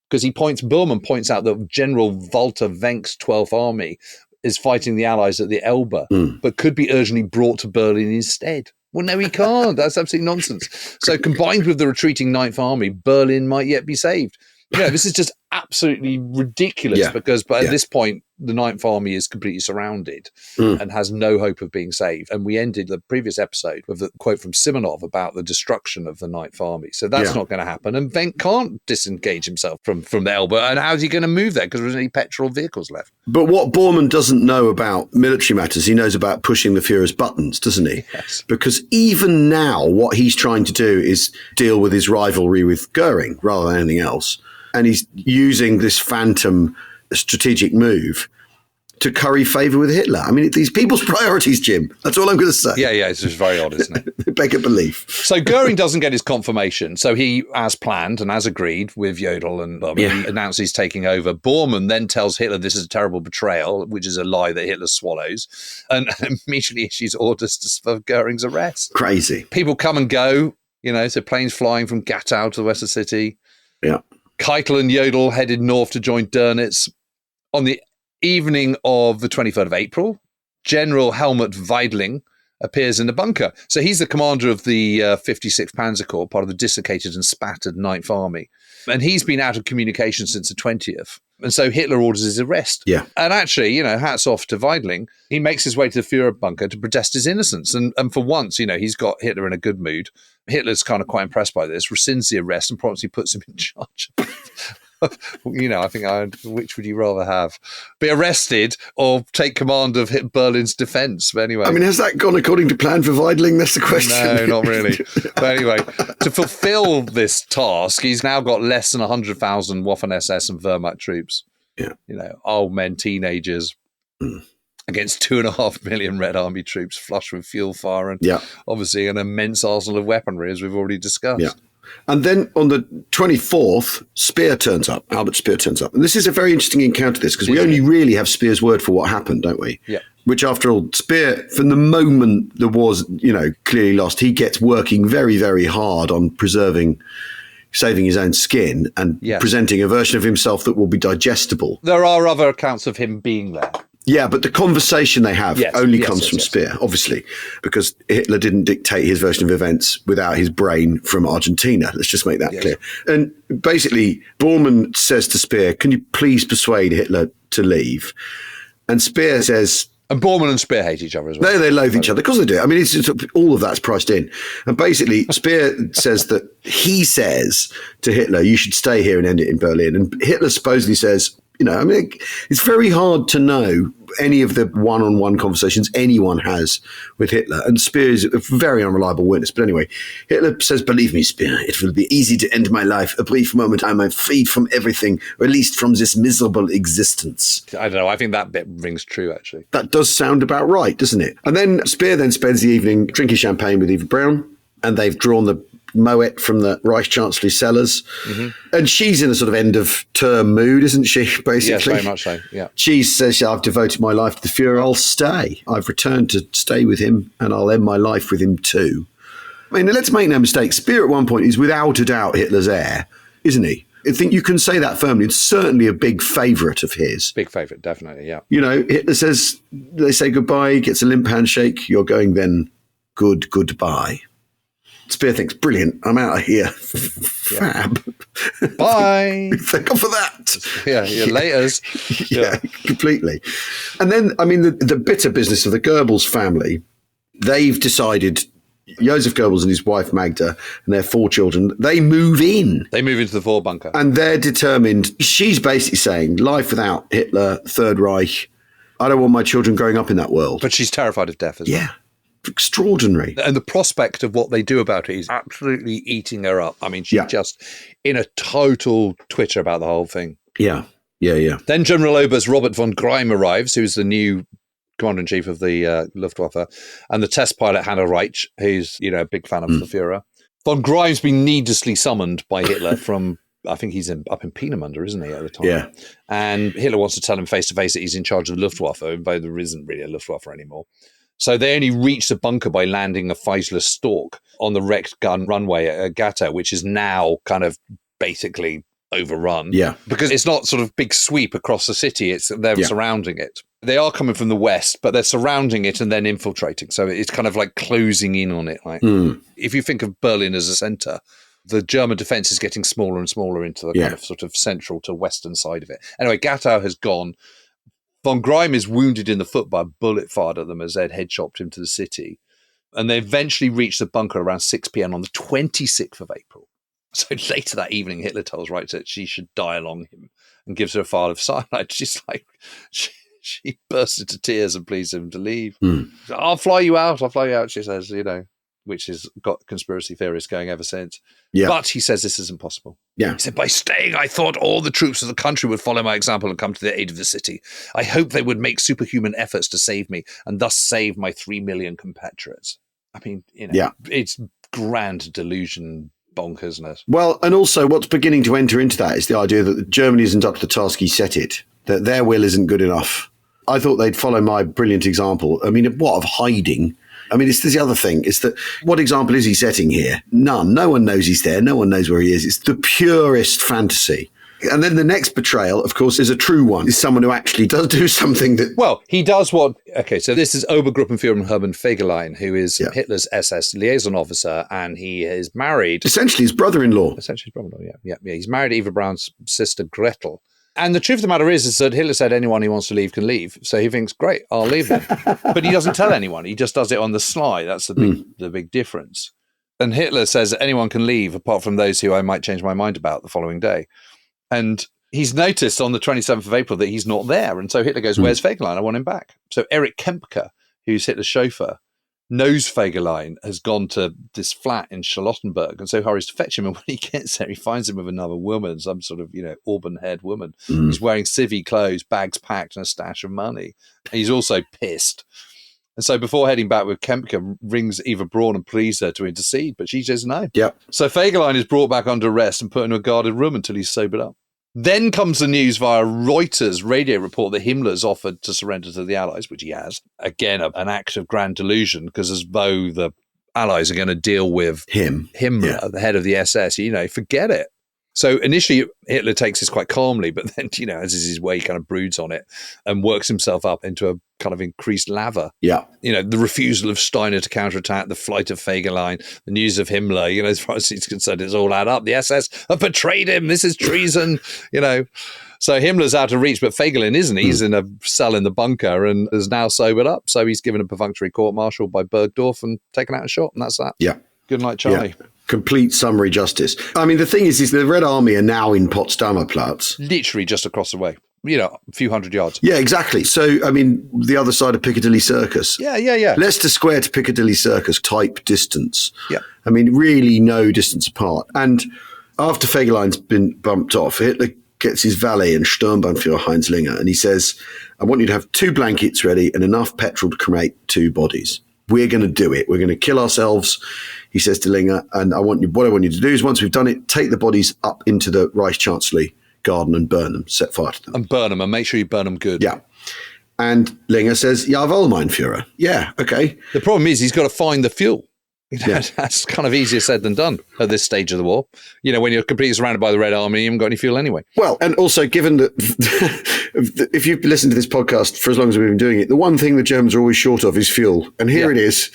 Because Bormann points out that General Walter Wenck's 12th Army is fighting the Allies at the Elbe, but could be urgently brought to Berlin instead. Well, no, he can't. That's absolutely nonsense. So combined with the retreating 9th Army, Berlin might yet be saved. This is just absolutely ridiculous because at this point, the 9th Army is completely surrounded and has no hope of being saved. And we ended the previous episode with the quote from Simonov about the destruction of the 9th Army. So that's not going to happen. And Wenck can't disengage himself from the Elbe. And how's he going to move there? Because there's any petrol vehicles left. But what Bormann doesn't know about military matters, he knows about pushing the Führer's buttons, doesn't he? Yes. Because even now, what he's trying to do is deal with his rivalry with Goering rather than anything else. And he's using this phantom strategic move to curry favour with Hitler. I mean, these people's priorities, Jim. That's all I'm going to say. Yeah, it's just very odd, isn't it? They beg a belief. So Goering doesn't get his confirmation. So he, as planned and as agreed with Jodl and Bormann, he announces he's taking over. Bormann then tells Hitler this is a terrible betrayal, which is a lie that Hitler swallows, and immediately issues orders for Goering's arrest. Crazy. People come and go, so planes flying from Gatow to the west of the city. Yeah. Keitel and Jodl headed north to join Dönitz. On the evening of the 23rd of April, General Helmut Weidling appears in the bunker. So he's the commander of the 56th Panzer Corps, part of the dislocated and spattered 9th Army. And he's been out of communication since the 20th. And so Hitler orders his arrest. Yeah. And actually, hats off to Weidling. He makes his way to the Führer bunker to protest his innocence. And for once, he's got Hitler in a good mood. Hitler's kind of quite impressed by this, rescinds the arrest and promptly puts him in charge. I think which would you rather have? Be arrested or take command of Berlin's defence? But anyway. I mean, has that gone according to plan for Weidling? That's the question. No, not really. But anyway, to fulfill this task, he's now got less than 100,000 Waffen-SS and Wehrmacht troops. Yeah. Old men, teenagers. Against 2.5 million Red Army troops, flush with fuel fire and obviously an immense arsenal of weaponry, as we've already discussed. Yeah. And then on the 24th, Speer turns up. Albert Speer turns up. And this is a very interesting encounter, because we only really have Speer's word for what happened, don't we? Yeah. Which, after all, Speer, from the moment the war's, clearly lost, he gets working very, very hard on saving his own skin and presenting a version of himself that will be digestible. There are other accounts of him being there. Yeah, but the conversation they have only comes from Speer, obviously, because Hitler didn't dictate his version of events without his brain from Argentina. Let's just make that clear. And basically, Bormann says to Speer, can you please persuade Hitler to leave? And Speer says... And Bormann and Speer hate each other as well. They loathe each other. Of course they do. I mean, it's just, all of that's priced in. And basically, Speer says that he says to Hitler, you should stay here and end it in Berlin. And Hitler supposedly says... it's very hard to know any of the one-on-one conversations anyone has with Hitler. And Speer is a very unreliable witness. But anyway, Hitler says, believe me, Speer, it will be easy to end my life. A brief moment, I am freed from everything, released from this miserable existence. I don't know. I think that bit rings true, actually. That does sound about right, doesn't it? And then Speer then spends the evening drinking champagne with Eva Braun, and they've drawn the Moet from the Reich Chancellery cellars. Mm-hmm. And she's in a sort of end-of-term mood, isn't she, basically? Yes, very much so, yeah. She says, I've devoted my life to the Führer, I'll stay. I've returned to stay with him, and I'll end my life with him too. I mean, let's make no mistake, Speer at one point is without a doubt Hitler's heir, isn't he? I think you can say that firmly. It's certainly a big favourite of his. Big favourite, definitely, yeah. Hitler says, they say goodbye, gets a limp handshake, you're going then, goodbye. Speer thinks, brilliant, I'm out of here. Fab. Bye. Thank God for that. Yeah, laters. Yeah, completely. And then, I mean, the bitter business of the Gerbles family, they've decided, Josef Goebbels and his wife Magda and their 4 children, they move in. They move into the Fuhrer bunker. And they're determined. She's basically saying, life without Hitler, Third Reich, I don't want my children growing up in that world. But she's terrified of death as well. Yeah. Extraordinary. And the prospect of what they do about it is absolutely eating her up. I mean, she's just in a total twitter about the whole thing. Yeah. Then General Oberst Robert von Greim arrives, who's the new commander-in-chief of the Luftwaffe, and the test pilot Hannah Reich, who's, a big fan of the Führer. Von Greim's been needlessly summoned by Hitler from, I think he's up in Peenemünde, isn't he, at the time? Yeah. And Hitler wants to tell him face-to-face that he's in charge of the Luftwaffe, though there isn't really a Luftwaffe anymore. So they only reached the bunker by landing a Feisler Stork on the wrecked gun runway at Gatow, which is now kind of basically overrun. Yeah. Because it's not sort of big sweep across the city. They're surrounding it. They are coming from the west, but they're surrounding it and then infiltrating. So it's kind of like closing in on it. Like if you think of Berlin as a center, the German defense is getting smaller and smaller into the kind of sort of central to western side of it. Anyway, Gatow has gone. Von Greim is wounded in the foot by a bullet fired at them as they'd head-chopped him to the city. And they eventually reach the bunker around 6 p.m. on the 26th of April. So later that evening, Hitler tells Reich that she should die along him and gives her a phial of cyanide. She's like, she bursts into tears and pleads him to leave. I'll fly you out, she says, which has got conspiracy theorists going ever since. Yeah. But he says this isn't possible. Yeah. He said, by staying, I thought all the troops of the country would follow my example and come to the aid of the city. I hope they would make superhuman efforts to save me and thus save my 3 million compatriots. I mean, it's grand delusion bonkersness. Well, and also what's beginning to enter into that is the idea that Germany isn't up to the task he set it, that their will isn't good enough. I thought they'd follow my brilliant example. I mean, what of hiding? I mean, it's the other thing. Is that what example is he setting here? None. No one knows he's there. No one knows where he is. It's the purest fantasy. And then the next betrayal, of course, is a true one. Is someone who actually does do something that... Well, he does what... Okay, so this is Obergruppenführer Hermann Fegelein, who is Hitler's SS liaison officer, and he is married... Essentially his brother-in-law. Yeah. He's married to Eva Braun's sister, Gretel. And the truth of the matter is that Hitler said anyone who wants to leave can leave. So he thinks, great, I'll leave then. But he doesn't tell anyone. He just does it on the sly. That's the big difference. And Hitler says that anyone can leave apart from those who I might change my mind about the following day. And he's noticed on the 27th of April that he's not there. And so Hitler goes, where's Fegelein? I want him back. So Erich Kempke, who's Hitler's chauffeur, knows Fegelein has gone to this flat in Charlottenburg and so hurries to fetch him. And when he gets there, he finds him with another woman, some sort of, auburn-haired woman. He's wearing civvy clothes, bags packed, and a stash of money. And he's also pissed. And so before heading back with Kempke, rings Eva Braun and pleads her to intercede, but she says no. Yep. So Fegelein is brought back under arrest and put in a guarded room until he's sobered up. Then comes the news via Reuters radio report that Himmler's offered to surrender to the Allies, which he has. Again, an act of grand delusion, because as though the Allies are going to deal with Himmler, the head of the SS, forget it. So initially, Hitler takes this quite calmly, but then, as is his way, he kind of broods on it and works himself up into a kind of increased lather. Yeah. The refusal of Steiner to counterattack, the flight of Fegelein, the news of Himmler, as far as he's concerned, it's all add up. The SS have betrayed him. This is treason, So Himmler's out of reach, but Fegelein isn't. He's in a cell in the bunker and is now sobered up. So he's given a perfunctory court-martial by Bergdorf and taken out and shot, and that's that. Yeah. Good night, Charlie. Yeah. Complete summary justice. I mean, the thing is the Red Army are now in Potsdamer Platz. Literally just across the way. A few hundred yards. Yeah, exactly. So, I mean, the other side of Piccadilly Circus. Yeah. Leicester Square to Piccadilly Circus type distance. Yeah. I mean, really no distance apart. And after Fegelein's been bumped off, Hitler gets his valet and Sturmbannführer Heinz Linger, and he says, I want you to have 2 blankets ready and enough petrol to cremate 2 bodies. We're going to do it. We're going to kill ourselves, he says to Linger. And what I want you to do is, once we've done it, take the bodies up into the Reichschancellor garden and burn them, set fire to them. And burn them, and make sure you burn them good. Yeah. And Linger says, Jawohl, mein Führer. Yeah, okay. The problem is he's got to find the fuel. That's kind of easier said than done at this stage of the war. When you're completely surrounded by the Red Army, you haven't got any fuel anyway. Well, and also given that if you've listened to this podcast for as long as we've been doing it, the one thing the Germans are always short of is fuel. And here it is,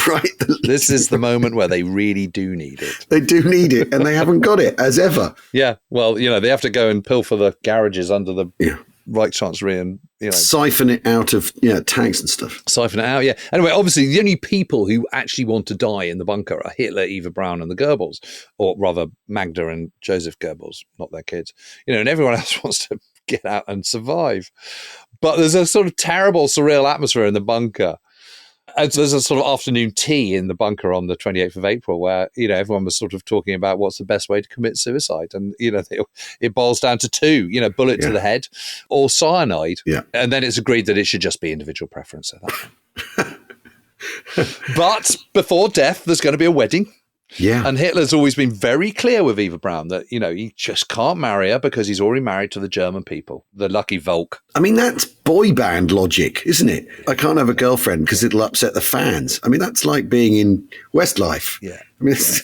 right? This is the moment where they really do need it. They do need it, and they haven't got it, as ever. Yeah, well, they have to go and pilfer the garages under the Reich Chancellery and, siphon it out of tanks and stuff. Siphon it out, yeah. Anyway, obviously, the only people who actually want to die in the bunker are Hitler, Eva Braun, and the Gerbles, or rather Magda and Joseph Gerbles, not their kids. And everyone else wants to get out and survive. But there's a sort of terrible, surreal atmosphere in the bunker. And so there's a sort of afternoon tea in the bunker on the 28th of April where, everyone was sort of talking about what's the best way to commit suicide. And, it boils down to two, bullet to the head or cyanide. Yeah. And then it's agreed that it should just be individual preference. But before death, there's going to be a wedding. Yeah. And Hitler's always been very clear with Eva Braun that, he just can't marry her because he's already married to the German people, the lucky Volk. I mean, that's boy band logic, isn't it? I can't have a girlfriend because it'll upset the fans. I mean, that's like being in Westlife. Yeah. I mean, it's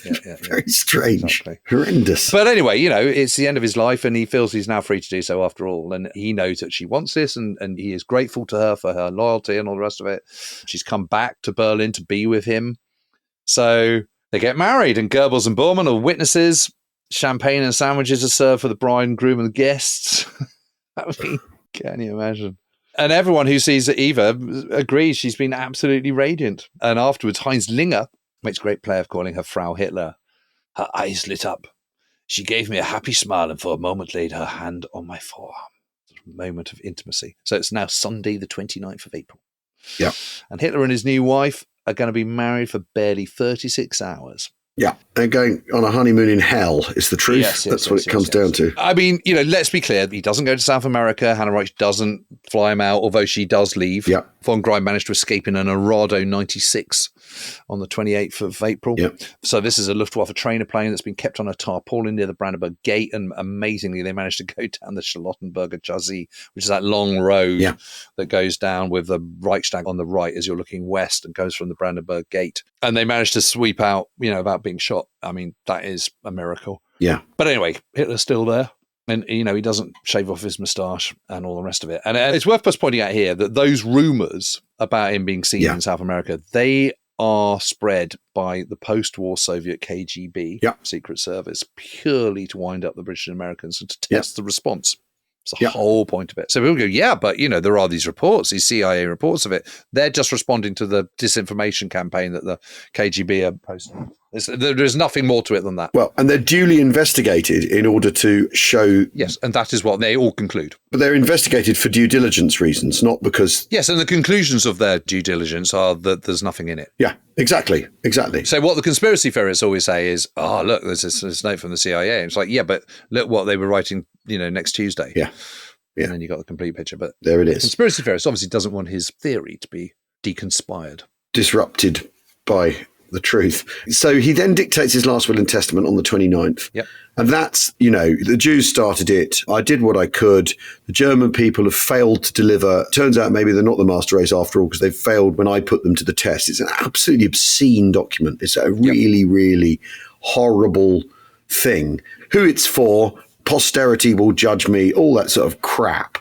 very strange, exactly. Horrendous. But anyway, it's the end of his life and he feels he's now free to do so after all. And he knows that she wants this and he is grateful to her for her loyalty and all the rest of it. She's come back to Berlin to be with him. So they get married and Goebbels and Bormann are witnesses. Champagne and sandwiches are served for the bride and groom and the guests. I mean, can you imagine? And everyone who sees Eva agrees she's been absolutely radiant. And afterwards, Heinz Linger makes great play of calling her Frau Hitler. Her eyes lit up. She gave me a happy smile and for a moment laid her hand on my forearm. A moment of intimacy. So it's now Sunday, the 29th of April. Yeah. And Hitler and his new wife are going to be married for barely 36 hours. Yeah, they're going on a honeymoon in hell, is the truth. That's what it comes down to. I mean, let's be clear. He doesn't go to South America. Hannah Reich doesn't fly him out, although she does leave. Yeah. Von Greim managed to escape in an Arado 96 on the 28th of April. Yeah. So this is a Luftwaffe trainer plane that's been kept on a tarpaulin near the Brandenburg Gate. And amazingly, they managed to go down the Charlottenburger Chaussee, which is that long road that goes down with the Reichstag on the right as you're looking west and goes from the Brandenburg Gate. And they managed to sweep out, without being shot. I mean, that is a miracle. Yeah. But anyway, Hitler's still there. And, he doesn't shave off his moustache and all the rest of it. And it's worth us pointing out here that those rumors about him being seen in South America, they are spread by the post-war Soviet KGB, Secret Service, purely to wind up the British and Americans and to test the response. It's the whole point of it. So people go, but, there are these reports, these CIA reports of it. They're just responding to the disinformation campaign that the KGB are posting. There's nothing more to it than that. Well, and they're duly investigated in order to show... Yes, and that is what they all conclude. But they're investigated for due diligence reasons, not because... Yes, and the conclusions of their due diligence are that there's nothing in it. Yeah, exactly. So what the conspiracy theorists always say is, look, there's this note from the CIA. And it's like, but look what they were writing, next Tuesday. Yeah. And then you got the complete picture. But there it is. The conspiracy theorist obviously doesn't want his theory to be deconspired. Disrupted by the truth. So he then dictates his last will and testament on the 29th. Yep. And that's, the Jews started it. I did what I could. The German people have failed to deliver. Turns out maybe they're not the master race after all because they've failed when I put them to the test. It's an absolutely obscene document. It's a really, really horrible thing. Who it's for, posterity will judge me, all that sort of crap.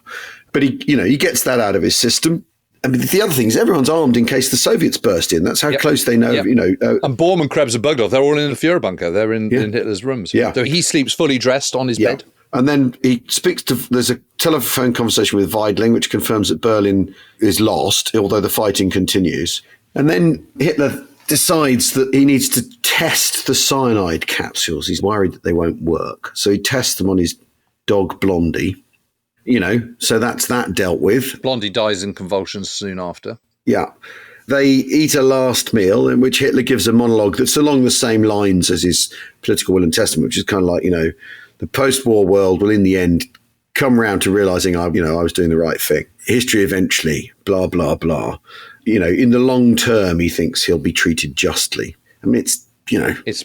But he gets that out of his system. I mean, the other thing is everyone's armed in case the Soviets burst in. That's how close they know, and Bormann, Krebs and Bugdorf, they're all in the Führer bunker. They're in Hitler's rooms. Yeah. So he sleeps fully dressed on his bed. And then he speaks to, there's a telephone conversation with Weidling, which confirms that Berlin is lost, although the fighting continues. And then Hitler decides that he needs to test the cyanide capsules. He's worried that they won't work. So he tests them on his dog, Blondie. So that's that dealt with. Blondie dies in convulsions soon after. Yeah. They eat a last meal in which Hitler gives a monologue that's along the same lines as his political will and testament, which is kind of like, the post-war world will in the end come around to realizing I was doing the right thing. History eventually, blah, blah, blah. In the long term, he thinks he'll be treated justly. I mean, it's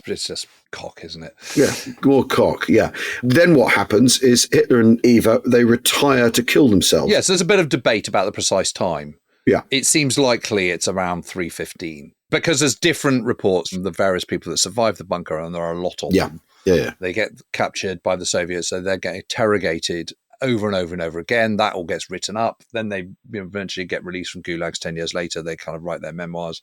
just cock, isn't it? Yeah, more cock, yeah. Then what happens is Hitler and Eva, they retire to kill themselves. Yes, there's a bit of debate about the precise time. Yeah. It seems likely it's around 3:15 because there's different reports from the various people that survived the bunker and there are a lot of them. Yeah. They get captured by the Soviets, so they're getting interrogated over and over and over again. That all gets written up. Then they eventually get released from gulags 10 years later. They kind of write their memoirs.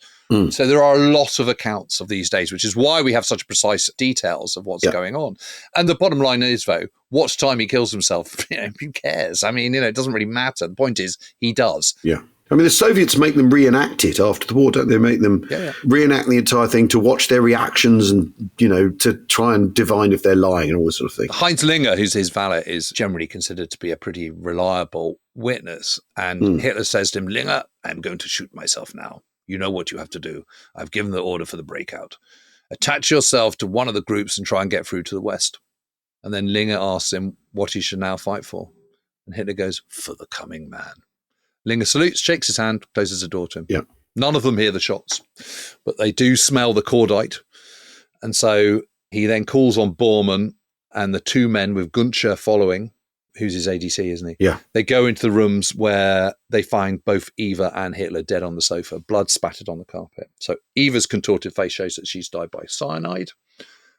So there are a lot of accounts of these days, which is why we have such precise details of what's going on. And the bottom line is, though, what time he kills himself, who cares? I mean, it doesn't really matter. The point is, he does. Yeah. I mean, the Soviets make them reenact it after the war, don't they? Make them reenact the entire thing to watch their reactions and, to try and divine if they're lying and all this sort of thing. Heinz Linger, who's his valet, is generally considered to be a pretty reliable witness. And Hitler says to him, Linger, I'm going to shoot myself now. You know what you have to do. I've given the order for the breakout. Attach yourself to one of the groups and try and get through to the west. And then Linger asks him what he should now fight for. And Hitler goes, for the coming man. Linger salutes, shakes his hand, closes the door to him. Yeah. None of them hear the shots, but they do smell the cordite. And so he then calls on Bormann and the two men with Guntscher following, who's his ADC, isn't he? Yeah. They go into the rooms where they find both Eva and Hitler dead on the sofa, blood spattered on the carpet. So Eva's contorted face shows that she's died by cyanide,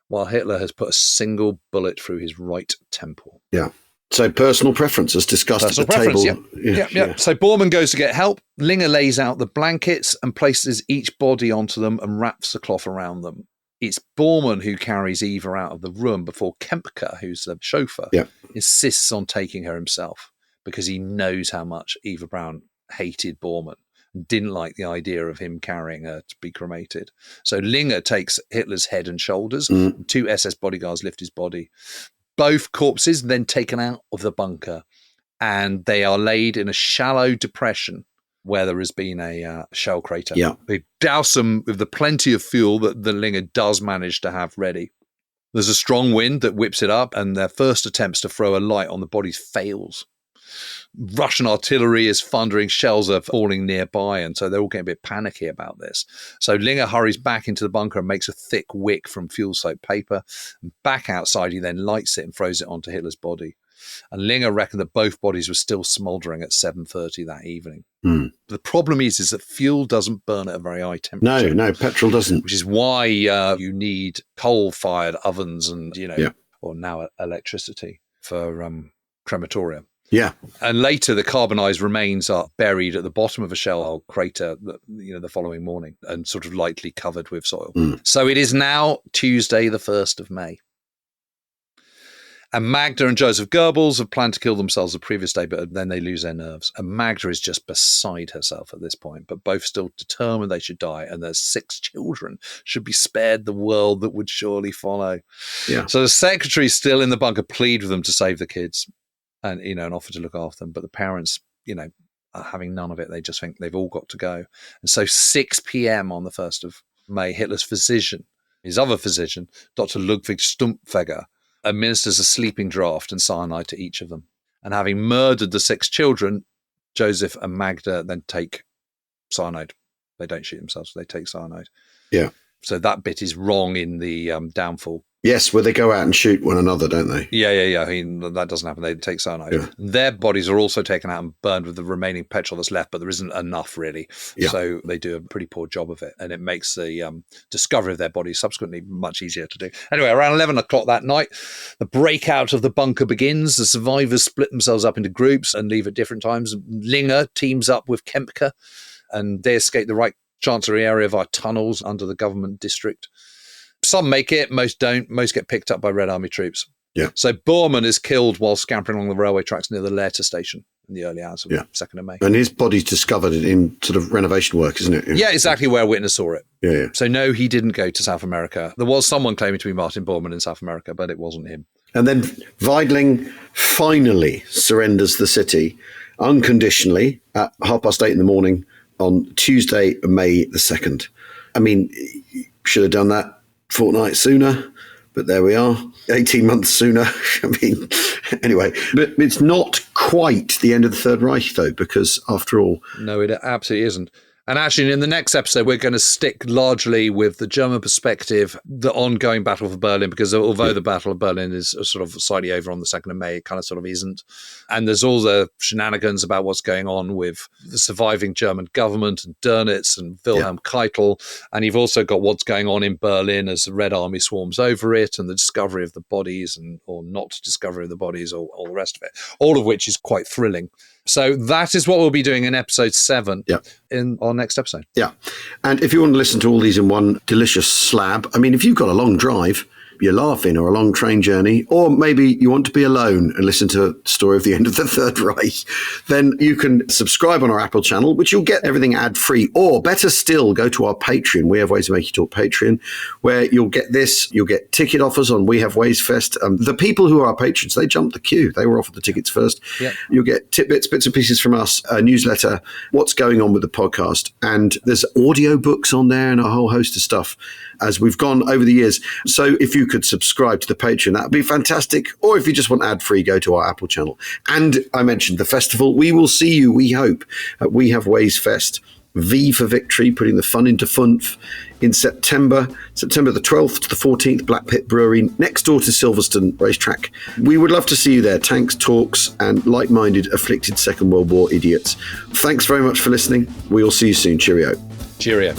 while Hitler has put a single bullet through his right temple. Yeah. So personal preference as discussed at the table. Yeah. So Bormann goes to get help. Linger lays out the blankets and places each body onto them and wraps the cloth around them. It's Bormann who carries Eva out of the room before Kempka, who's the chauffeur, insists on taking her himself because he knows how much Eva Braun hated Bormann and didn't like the idea of him carrying her to be cremated. So Linger takes Hitler's head and shoulders. Two SS bodyguards lift his body. Both corpses then taken out of the bunker, and they are laid in a shallow depression where there has been a shell crater. Yeah. They douse them with the plenty of fuel that the Linger does manage to have ready. There's a strong wind that whips it up, and their first attempts to throw a light on the bodies fails. Russian artillery is thundering, shells are falling nearby, and so they're all getting a bit panicky about this. So Linger hurries back into the bunker and makes a thick wick from fuel-soaked paper. And back outside, he then lights it and throws it onto Hitler's body. And Linger reckoned that both bodies were still smouldering at 7:30 that evening. The problem is that fuel doesn't burn at a very high temperature. No, petrol doesn't. Which is why you need coal-fired ovens and, or now electricity for crematorium. Yeah. And later, the carbonized remains are buried at the bottom of a shell crater, the following morning and sort of lightly covered with soil. So it is now Tuesday, the 1st of May. And Magda and Joseph Gerbles have planned to kill themselves the previous day, but then they lose their nerves. And Magda is just beside herself at this point, but both still determined they should die. And their 6 children should be spared the world that would surely follow. Yeah. So the secretaries still in the bunker plead with them to save the kids. And, and offer to look after them. But the parents, are having none of it. They just think they've all got to go. And so 6 p.m. on the 1st of May, Hitler's physician, his other physician, Dr. Ludwig Stumpfegger, administers a sleeping draught and cyanide to each of them. And having murdered the 6 children, Joseph and Magda then take cyanide. They don't shoot themselves, they take cyanide. Yeah. So that bit is wrong in the downfall. Yes, where they go out and shoot one another, don't they? Yeah. That doesn't happen. They take cyanide. Yeah. Their bodies are also taken out and burned with the remaining petrol that's left, but there isn't enough, really. Yeah. So they do a pretty poor job of it, and it makes the discovery of their bodies subsequently much easier to do. Anyway, around 11 o'clock that night, the breakout of the bunker begins. The survivors split themselves up into groups and leave at different times. Linger teams up with Kempka, and they escape the right chancery area via tunnels under the government district. Some make it, most don't. Most get picked up by Red Army troops. Yeah. So Bormann is killed while scampering along the railway tracks near the Lehrter station in the early hours of 2nd of May. And his body's discovered in sort of renovation work, isn't it? Yeah, exactly where a witness saw it. Yeah. So no, he didn't go to South America. There was someone claiming to be Martin Bormann in South America, but it wasn't him. And then Weidling finally surrenders the city unconditionally at 8:30 in the morning on Tuesday, May the 2nd. I mean, should have done that fortnight sooner, but there we are. 18 months sooner. I mean, anyway, but it's not quite the end of the Third Reich, though, because after all... No, it absolutely isn't. And actually, in the next episode, we're going to stick largely with the German perspective, the ongoing Battle for Berlin, because although the Battle of Berlin is sort of slightly over on the 2nd of May, it kind of sort of isn't. And there's all the shenanigans about what's going on with the surviving German government and Dönitz and Wilhelm Keitel. And you've also got what's going on in Berlin as the Red Army swarms over it and the discovery of the bodies or not discovery of the bodies or all the rest of it, all of which is quite thrilling. So that is what we'll be doing in episode 7 in our next episode. Yeah. And if you want to listen to all these in one delicious slab, I mean, if you've got a long drive, you're laughing, or a long train journey, or maybe you want to be alone and listen to the story of the end of the Third Reich, then you can subscribe on our Apple channel, which you'll get everything ad-free. Or better still, go to our Patreon. We Have Ways to Make You Talk Patreon, where you'll get this. You'll get ticket offers on We Have Ways Fest. The people who are our patrons, they jumped the queue. They were offered the tickets first. Yep. You'll get tidbits, bits and pieces from us, a newsletter, what's going on with the podcast. And there's audio books on there and a whole host of stuff as we've gone over the years. So if you could subscribe to the Patreon, that would be fantastic. Or if you just want ad-free, go to our Apple channel. And I mentioned the festival. We will see you, we hope, at We Have Ways Fest. V for Victory, putting the fun into funf, in September the 12th to the 14th, Black Pit Brewery, next door to Silverstone Racetrack. We would love to see you there. Tanks, talks, and like-minded, afflicted Second World War idiots. Thanks very much for listening. We'll see you soon. Cheerio. Cheerio.